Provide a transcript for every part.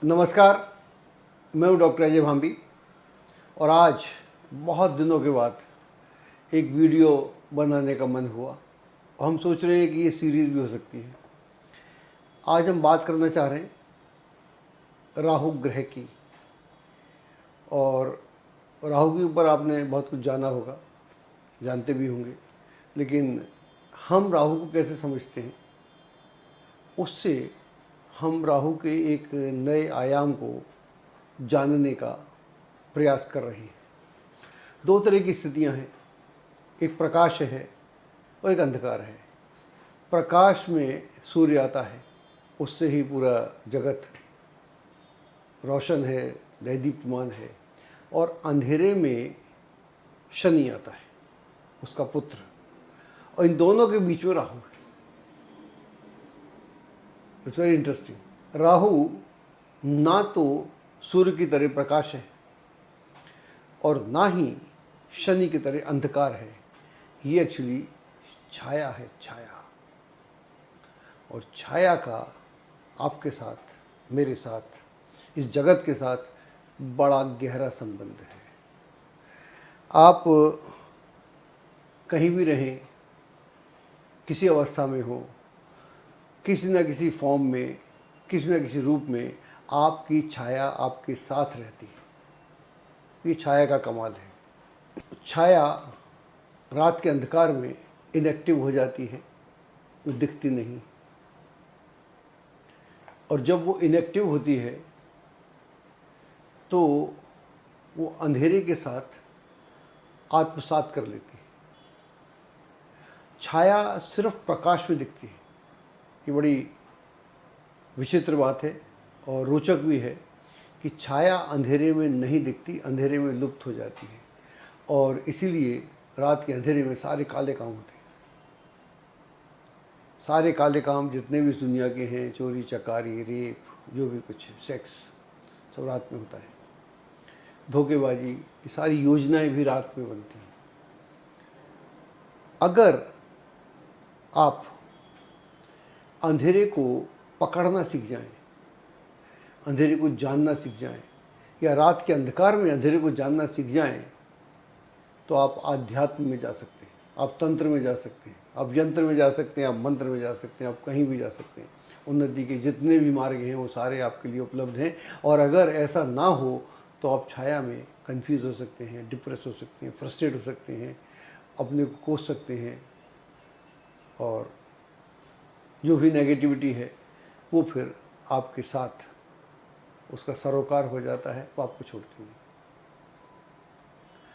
नमस्कार, मैं हूँ डॉक्टर अजय भांबी और आज बहुत दिनों के बाद एक वीडियो बनाने का मन हुआ और हम सोच रहे हैं कि ये सीरीज़ भी हो सकती है। आज हम बात करना चाह रहे हैं राहु ग्रह की। और राहु के ऊपर आपने बहुत कुछ जाना होगा, जानते भी होंगे, लेकिन हम राहु को कैसे समझते हैं, उससे हम राहु के एक नए आयाम को जानने का प्रयास कर रहे हैं। दो तरह की स्थितियां हैं, एक प्रकाश है और एक अंधकार है। प्रकाश में सूर्य आता है, उससे ही पूरा जगत रोशन है, दैदीप्यमान है। और अंधेरे में शनि आता है, उसका पुत्र, और इन दोनों के बीच में राहु है। It's very interesting. राहु ना तो सूर्य की तरह प्रकाश है और ना ही शनि की तरह अंधकार है। ये एक्चुअली छाया है, छाया। और छाया का आपके साथ, मेरे साथ, इस जगत के साथ बड़ा गहरा संबंध है। आप कहीं भी रहें, किसी अवस्था में हो, किसी न किसी फॉर्म में, किसी न किसी रूप में आपकी छाया आपके साथ रहती है। ये छाया का कमाल है। छाया रात के अंधकार में इनएक्टिव हो जाती है, वो दिखती नहीं। और जब वो इनएक्टिव होती है तो वो अंधेरे के साथ आत्मसात कर लेती है। छाया सिर्फ प्रकाश में दिखती है। ये बड़ी विचित्र बात है और रोचक भी है कि छाया अंधेरे में नहीं दिखती, अंधेरे में लुप्त हो जाती है। और इसीलिए रात के अंधेरे में सारे काले काम होते हैं। सारे काले काम जितने भी इस दुनिया के हैं, चोरी चकारी, रेप, जो भी कुछ है, सेक्स, सब रात में होता है। धोखेबाजी, ये सारी योजनाएं भी रात में बनती हैं। अगर आप अंधेरे को पकड़ना सीख जाएं, अंधेरे को जानना सीख जाएं, या रात के अंधकार में अंधेरे को जानना सीख जाएं, तो आप आध्यात्म में जा सकते हैं, आप तंत्र में जा सकते हैं, आप यंत्र में जा सकते हैं, आप मंत्र में जा सकते हैं, आप कहीं भी जा सकते हैं। उन्नति के जितने भी मार्ग हैं वो सारे आपके लिए उपलब्ध हैं। और अगर ऐसा ना हो तो आप छाया में कंफ्यूज हो सकते हैं, डिप्रेस हो सकते हैं, फ्रस्ट्रेट हो सकते हैं, अपने को कोस सकते हैं, और जो भी नेगेटिविटी है वो फिर आपके साथ उसका सरोकार हो जाता है, वो आपको छोड़ती नहीं।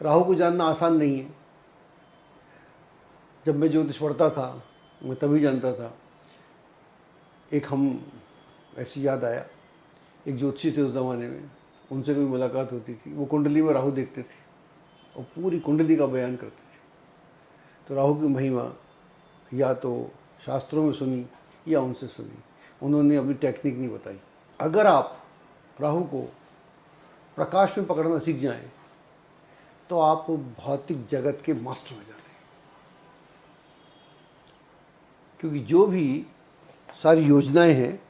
राहु को जानना आसान नहीं है। जब मैं ज्योतिष पढ़ता था, मैं तभी जानता था। एक हम ऐसी याद आया, एक ज्योतिषी थे उस ज़माने में, उनसे कभी मुलाकात होती थी। वो कुंडली में राहु देखते थे और पूरी कुंडली का बयान करते थे। तो राहु की महिमा या तो शास्त्रों में सुनी या उनसे सुनी, उन्होंने अपनी टेक्निक नहीं बताई। अगर आप राहु को प्रकाश में पकड़ना सीख जाएं तो आप भौतिक जगत के मास्टर हो जाते हैं। क्योंकि जो भी सारी योजनाएं हैं,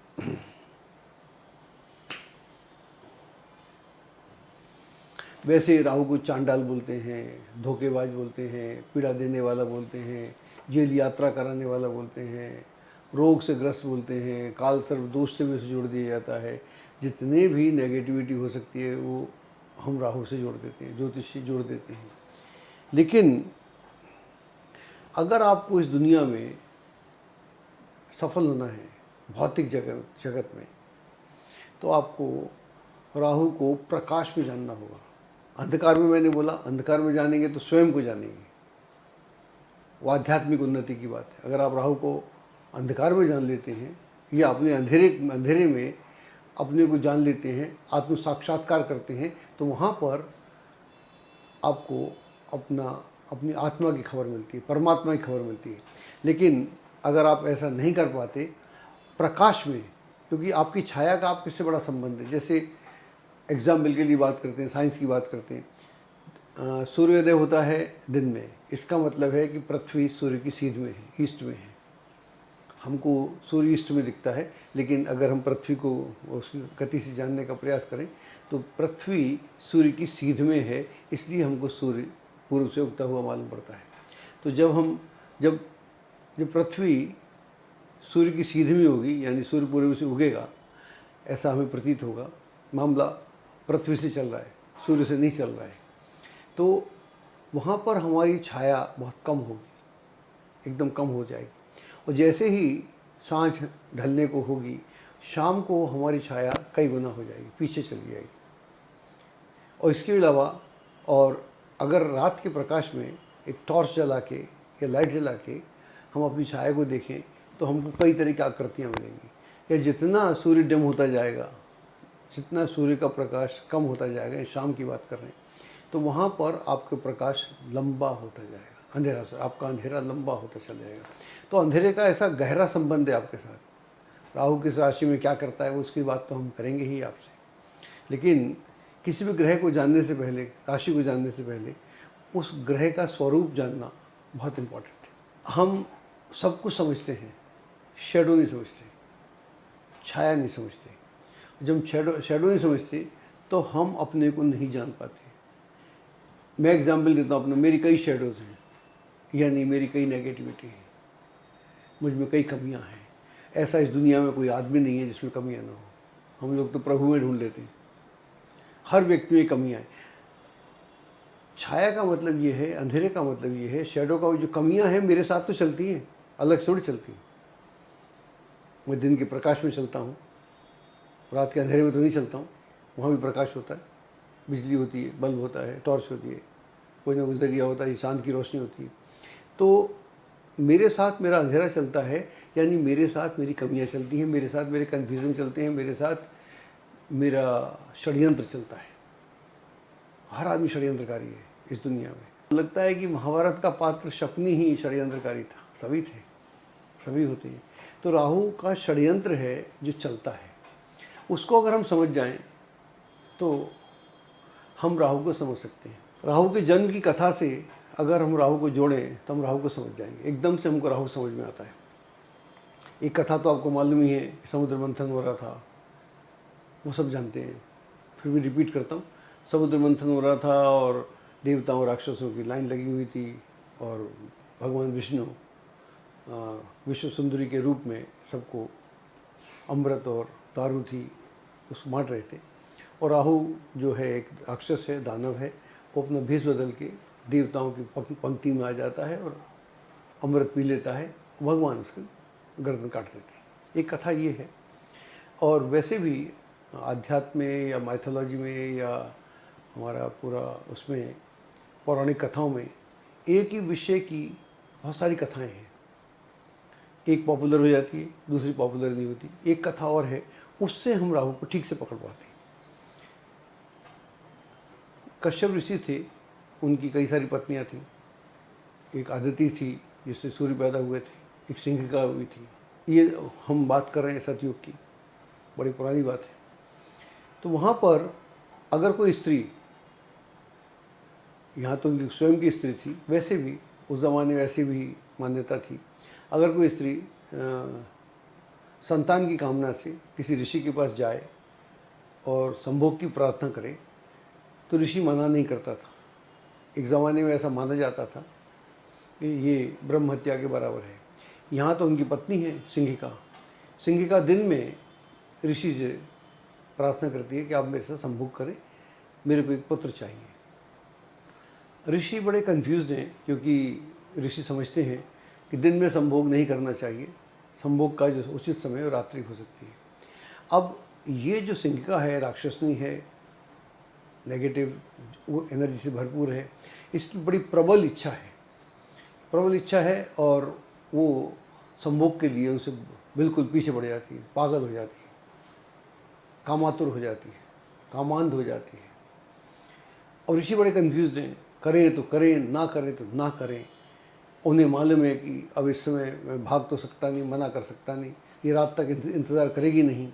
वैसे राहु को चांडाल बोलते हैं, धोखेबाज बोलते हैं, पीड़ा देने वाला बोलते हैं, जेल यात्रा कराने वाला बोलते हैं, रोग से ग्रस्त बोलते हैं, काल सर्प दोष से भी उसे जोड़ दिया जाता है। जितने भी नेगेटिविटी हो सकती है वो हम राहु से जोड़ देते हैं, ज्योतिष से जोड़ देते हैं। लेकिन अगर आपको इस दुनिया में सफल होना है, भौतिक जगत में, तो आपको राहु को प्रकाश में जानना होगा। अंधकार में, मैंने बोला, अंधकार में जानेंगे तो स्वयं को जानेंगे, वो आध्यात्मिक उन्नति की बात है। अगर आप राहु को अंधकार में जान लेते हैं या अपने अंधेरे में अपने को जान लेते हैं, आत्म साक्षात्कार करते हैं, तो वहाँ पर आपको अपनी आत्मा की खबर मिलती है, परमात्मा की खबर मिलती है। लेकिन अगर आप ऐसा नहीं कर पाते प्रकाश में, क्योंकि आपकी छाया का आपके से बड़ा संबंध है। जैसे एग्जाम्पल के लिए बात करते हैं, साइंस की बात करते हैं, सूर्योदय होता है दिन में, इसका मतलब है कि पृथ्वी सूर्य की सीध में है, ईस्ट में है। हमको सूर्य ईस्ट में दिखता है, लेकिन अगर हम पृथ्वी को उसकी गति से जानने का प्रयास करें तो पृथ्वी सूर्य की सीध में है, इसलिए हमको सूर्य पूर्व से उगता हुआ मालूम पड़ता है। तो जब जब पृथ्वी सूर्य की सीध में होगी, यानी सूर्य पूर्व से उगेगा, ऐसा हमें प्रतीत होगा। मामला पृथ्वी से चल रहा है, सूर्य से नहीं चल रहा है, तो वहाँ पर हमारी छाया बहुत कम होगी, एकदम कम हो जाएगी। और जैसे ही सांझ ढलने को होगी, शाम को हमारी छाया कई गुना हो जाएगी, पीछे चली जाएगी। और इसके अलावा और अगर रात के प्रकाश में एक टॉर्च जला के या लाइट जला के हम अपनी छाया को देखें तो हमको कई तरह की आकृतियाँ मिलेंगी। या जितना सूर्य डिम होता जाएगा, जितना सूर्य का प्रकाश कम होता जाएगा, शाम की बात कर रहे हैं, तो वहाँ पर आपका प्रकाश लंबा होता जाएगा, अंधेरा से आपका अंधेरा लंबा होता चला जाएगा। तो अंधेरे का ऐसा गहरा संबंध है आपके साथ। राहु किस राशि में क्या करता है उसकी बात तो हम करेंगे ही आपसे, लेकिन किसी भी ग्रह को जानने से पहले, राशि को जानने से पहले, उस ग्रह का स्वरूप जानना बहुत इम्पोर्टेंट है। हम सब कुछ समझते हैं, शैडो नहीं समझते, छाया नहीं समझते। जब शैडो नहीं समझते तो हम अपने को नहीं जान पाते। मैं एग्जाम्पल देता हूँ अपना, मेरी कई शैडोज़ हैं, यानी मेरी कई नेगेटिविटी है, मुझ में कई कमियां हैं। ऐसा इस दुनिया में कोई आदमी नहीं है जिसमें कमियां ना हो। हम लोग तो प्रभु में ढूंढ लेते हैं, हर व्यक्ति में कमियां हैं। छाया का मतलब ये है, अंधेरे का मतलब ये है, शैडो का जो कमियां हैं मेरे साथ तो चलती हैं, अलग से थोड़ी चलती हैं। मैं दिन के प्रकाश में चलता हूँ, रात के अंधेरे में तो नहीं चलता हूँ, वहाँ भी प्रकाश होता है, बिजली होती है, बल्ब होता है, टॉर्च होती है, कोई ना कोई जरिया होता है, चांद की रोशनी होती है। तो मेरे साथ मेरा अंधेरा चलता है, यानी मेरे साथ मेरी कमियां चलती हैं, मेरे साथ मेरे कन्फ्यूज़न चलते हैं, मेरे साथ मेरा षड्यंत्र चलता है। हर आदमी षड्यंत्रकारी है इस दुनिया में। लगता है कि महाभारत का पात्र शकुनी ही षड्यंत्रकारी था, सभी थे, सभी होते हैं। तो राहु का षड्यंत्र है जो चलता है, उसको अगर हम समझ जाएं तो हम राहु को समझ सकते हैं। राहु के जन्म की कथा से अगर हम राहु को जोड़ें तो हम राहु को समझ जाएंगे, एकदम से हमको राहु समझ में आता है। एक कथा तो आपको मालूम ही है, समुद्र मंथन हो रहा था, वो सब जानते हैं, फिर भी रिपीट करता हूँ। समुद्र मंथन हो रहा था और देवताओं राक्षसों की लाइन लगी हुई थी, और भगवान विष्णु विश्व सुंदरी के रूप में सबको अमृत और दारू थी उसको बांट रहे थे। और राहु जो है एक राक्षस है, दानव है, वो अपना भेष बदल के देवताओं की पंक्ति में आ जाता है और अमृत पी लेता है, भगवान उसकी गर्दन काट देते हैं। एक कथा ये है। और वैसे भी आध्यात्म में या माइथोलॉजी में या हमारा पूरा उसमें पौराणिक कथाओं में एक ही विषय की बहुत सारी कथाएं हैं। एक पॉपुलर हो जाती है, दूसरी पॉपुलर नहीं होती। एक कथा और है, उससे हम राहु को ठीक से पकड़ पाते हैं। कश्यप ऋषि थे, उनकी कई सारी पत्नियां थीं। एक आदिति थी जिससे सूर्य पैदा हुए थे, एक सिंहिका हुई थी। ये हम बात कर रहे हैं सतयुग की, बड़ी पुरानी बात है। तो वहाँ पर अगर कोई स्त्री, यहाँ तो उनकी स्वयं की स्त्री थी, वैसे भी उस ज़माने में ऐसी भी मान्यता थी, अगर कोई स्त्री संतान की कामना से किसी ऋषि के पास जाए और संभोग की प्रार्थना करे तो ऋषि मना नहीं करता था। एक ज़माने में ऐसा माना जाता था कि ये ब्रह्म हत्या के बराबर है। यहाँ तो उनकी पत्नी है सिंहिका। सिंहिका दिन में ऋषि से प्रार्थना करती है कि आप मेरे साथ संभोग करें, मेरे को एक पुत्र चाहिए। ऋषि बड़े कंफ्यूज्ड हैं, क्योंकि ऋषि समझते हैं कि दिन में संभोग नहीं करना चाहिए, संभोग का जो उचित समय रात्रि हो सकती है। अब ये जो सिंहिका है, राक्षसनी है, नेगेटिव वो एनर्जी से भरपूर है, इसकी बड़ी प्रबल इच्छा है, और वो संभोग के लिए उनसे बिल्कुल पीछे बढ़ जाती है, पागल हो जाती है, कामातुर हो जाती है, कामांध हो जाती है। और ऋषि बड़े कंफ्यूज्ड हैं, करें तो करें, ना करें तो ना करें। उन्हें मालूम है कि अब इस समय मैं भाग तो सकता नहीं, मना कर सकता नहीं, ये रात तक इंतज़ार करेगी नहीं,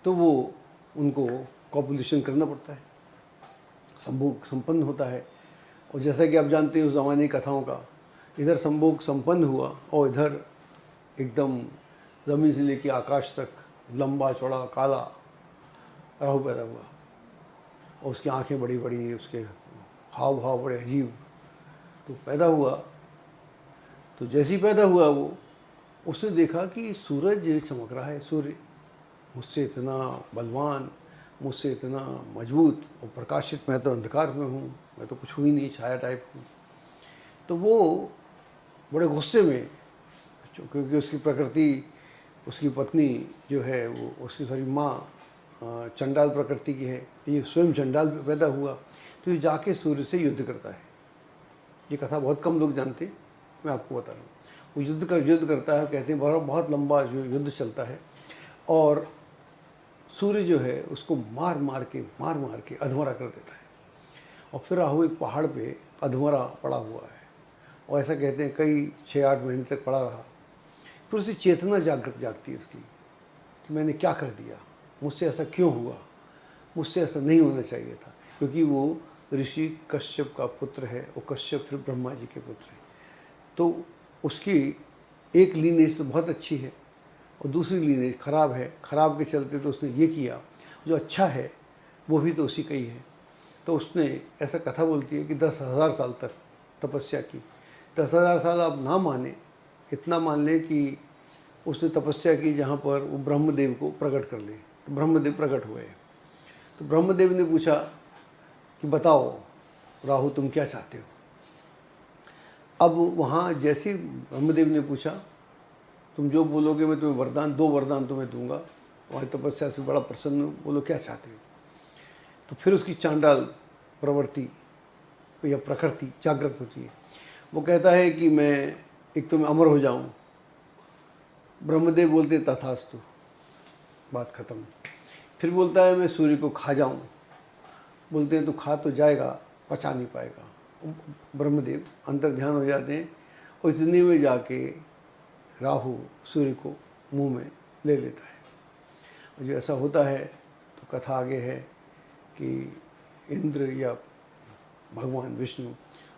तो वो उनको कॉपुलेशन करना पड़ता है, संभोग संपन्न होता है। और जैसा कि आप जानते हैं उस ज़माने की कथाओं का, इधर संभोग संपन्न हुआ और इधर एकदम ज़मीन से लेके आकाश तक लंबा चौड़ा काला राहु पैदा हुआ, और उसकी आंखें बड़ी बड़ी, उसके हाव भाव बड़े अजीब। तो पैदा हुआ, तो जैसे ही पैदा हुआ वो, उसने देखा कि सूरज चमक रहा है, सूर्य मुझसे इतना बलवान, मुझसे इतना मजबूत और प्रकाशित, मैं तो अंधकार में हूँ, मैं तो कुछ हुई नहीं, छाया टाइप हूँ। तो वो बड़े गुस्से में, क्योंकि उसकी प्रकृति, उसकी पत्नी जो है वो, उसकी सारी माँ चंडाल प्रकृति की है, ये स्वयं चंडाल पैदा हुआ। तो ये जाके सूर्य से युद्ध करता है। ये कथा बहुत कम लोग जानते हैं, मैं आपको बता रहा हूँ। वो युद्ध करता है, कहते हैं बहुत लंबा जो युद्ध चलता है, और सूर्य जो है उसको मार मार के अधमरा कर देता है। और फिर राहु एक पहाड़ पे अधमरा पड़ा हुआ है, और ऐसा कहते हैं कई 6-8 महीने तक पड़ा रहा। फिर उसकी चेतना जागती है उसकी, कि मैंने क्या कर दिया, मुझसे ऐसा क्यों हुआ, मुझसे ऐसा नहीं होना चाहिए था। क्योंकि वो ऋषि कश्यप का पुत्र है, और कश्यप फिर ब्रह्मा जी के पुत्र हैं। तो उसकी एक लीनेज तो बहुत अच्छी है, और दूसरी लीनेज खराब है। खराब के चलते तो उसने ये किया, जो अच्छा है वो भी तो उसी का ही है। तो उसने, ऐसा कथा बोलती है कि 10,000 साल तक तपस्या की। 10,000 साल आप ना माने, इतना मान लें कि उसने तपस्या की जहाँ पर वो ब्रह्मदेव को प्रकट कर ले। तो ब्रह्मदेव प्रकट हुए। तो ब्रह्मदेव ने पूछा कि बताओ राहु, तुम क्या चाहते हो। अब वहाँ जैसे ब्रह्मदेव ने पूछा, तुम जो बोलोगे मैं तुम्हें वरदान, 2 वरदान तुम्हें दूंगा, तुम्हारी तपस्या से बड़ा प्रसन्न हूँ, बोलो क्या चाहते हो। तो फिर उसकी चांडाल प्रवृत्ति या प्रकृति जागृत होती है। वो कहता है कि मैं एक तो मैं अमर हो जाऊँ। ब्रह्मदेव बोलते हैं तथास्तु, बात खत्म। फिर बोलता है मैं सूर्य को खा जाऊँ। बोलते हैं तो खा तो जाएगा, पचा नहीं पाएगा। ब्रह्मदेव अंतर ध्यान हो जाते हैं, और इतने में जाके राहु सूर्य को मुंह में ले लेता है। और जो ऐसा होता है तो कथा आगे है कि इंद्र या भगवान विष्णु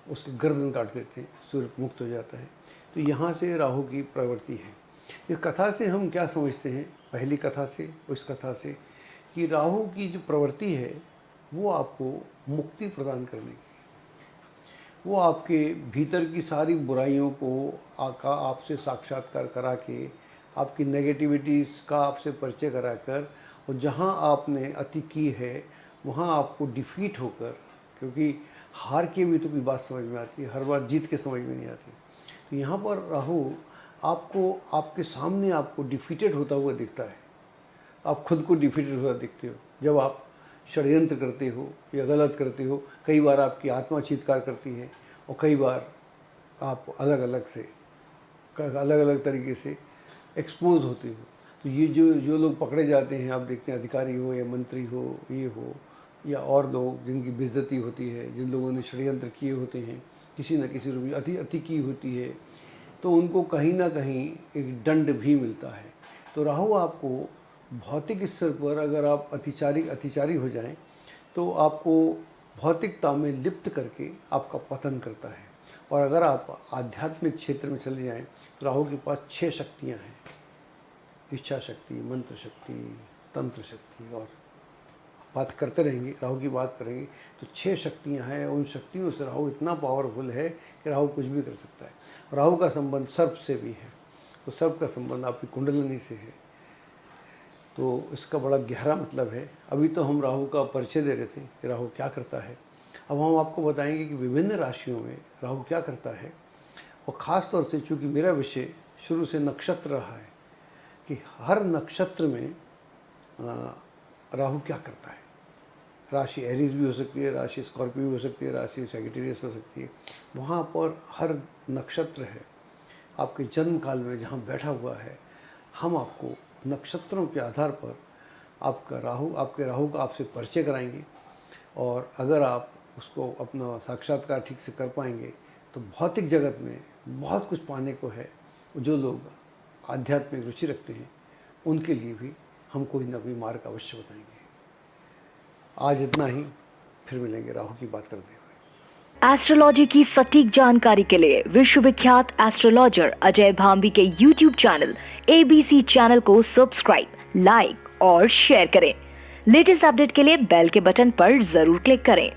उसके गर्दन काट देते हैं, सूर्य मुक्त हो जाता है। तो यहाँ से राहु की प्रवृत्ति है। इस कथा से हम क्या समझते हैं, पहली कथा से, उस कथा से, कि राहु की जो प्रवृत्ति है वो आपको मुक्ति प्रदान करने की, वो आपके भीतर की सारी बुराइयों को आपसे साक्षात्कार करा के, आपकी नेगेटिविटीज़ का आपसे परिचय कराकर, और जहाँ आपने अति की है वहाँ आपको डिफीट होकर, क्योंकि हार के भी तो कोई बात समझ में आती है, हर बार जीत के समझ में नहीं आती। तो यहाँ पर राहु आपको, आपके सामने आपको डिफीटेड होता हुआ दिखता है। आप खुद को डिफीटेड होता दिखते हो जब आप षड्यंत्र करते हो या गलत करते हो। कई बार आपकी आत्मा चीत्कार करती है, और कई बार आप अलग अलग तरीके से एक्सपोज होते हो। तो ये जो लोग पकड़े जाते हैं, आप देखते हैं अधिकारी हो या मंत्री हो, ये हो या और लोग जिनकी बेइज्जती होती है, जिन लोगों ने षड्यंत्र किए होते हैं, किसी न किसी रूप में अति की होती है, तो उनको कहीं ना कहीं एक दंड भी मिलता है। तो राहु आपको भौतिक स्तर पर अगर आप अतिचारी हो जाएं, तो आपको भौतिकता में लिप्त करके आपका पतन करता है। और अगर आप आध्यात्मिक क्षेत्र में चले जाएं, तो राहु के पास 6 शक्तियां हैं, इच्छा शक्ति, मंत्र शक्ति, तंत्र शक्ति, और बात करते रहेंगे, राहु की बात करेंगे तो 6 शक्तियां हैं। उन शक्तियों से राहु इतना पावरफुल है कि राहु कुछ भी कर सकता है। राहु का संबंध सर्प से भी है, तो सर्प का संबंध आपकी कुंडलिनी से है। तो इसका बड़ा गहरा मतलब है। अभी तो हम राहु का परिचय दे रहे थे कि राहु क्या करता है। अब हम आपको बताएंगे कि विभिन्न राशियों में राहु क्या करता है, और ख़ास तौर से चूँकि मेरा विषय शुरू से नक्षत्र रहा है कि हर नक्षत्र में राहु क्या करता है। राशि एरीज भी हो सकती है, राशि स्कॉर्पियो भी हो सकती है, राशि सैजिटेरियस हो सकती है। वहाँ पर हर नक्षत्र है आपके जन्म काल में जहाँ बैठा हुआ है। हम आपको नक्षत्रों के आधार पर आपके राहु का आपसे परिचय कराएंगे, और अगर आप उसको अपना साक्षात्कार ठीक से कर पाएंगे तो भौतिक जगत में बहुत कुछ पाने को है। जो लोग आध्यात्मिक रुचि रखते हैं उनके लिए भी हम कोई ना कोई मार्ग अवश्य बताएंगे। आज इतना ही, फिर मिलेंगे राहु की बात करते हुए। एस्ट्रोलॉजी की सटीक जानकारी के लिए विश्वविख्यात एस्ट्रोलॉजर अजय भांबी के यूट्यूब चैनल ABC चैनल को सब्सक्राइब, लाइक और शेयर करें। लेटेस्ट अपडेट के लिए बेल के बटन पर जरूर क्लिक करें।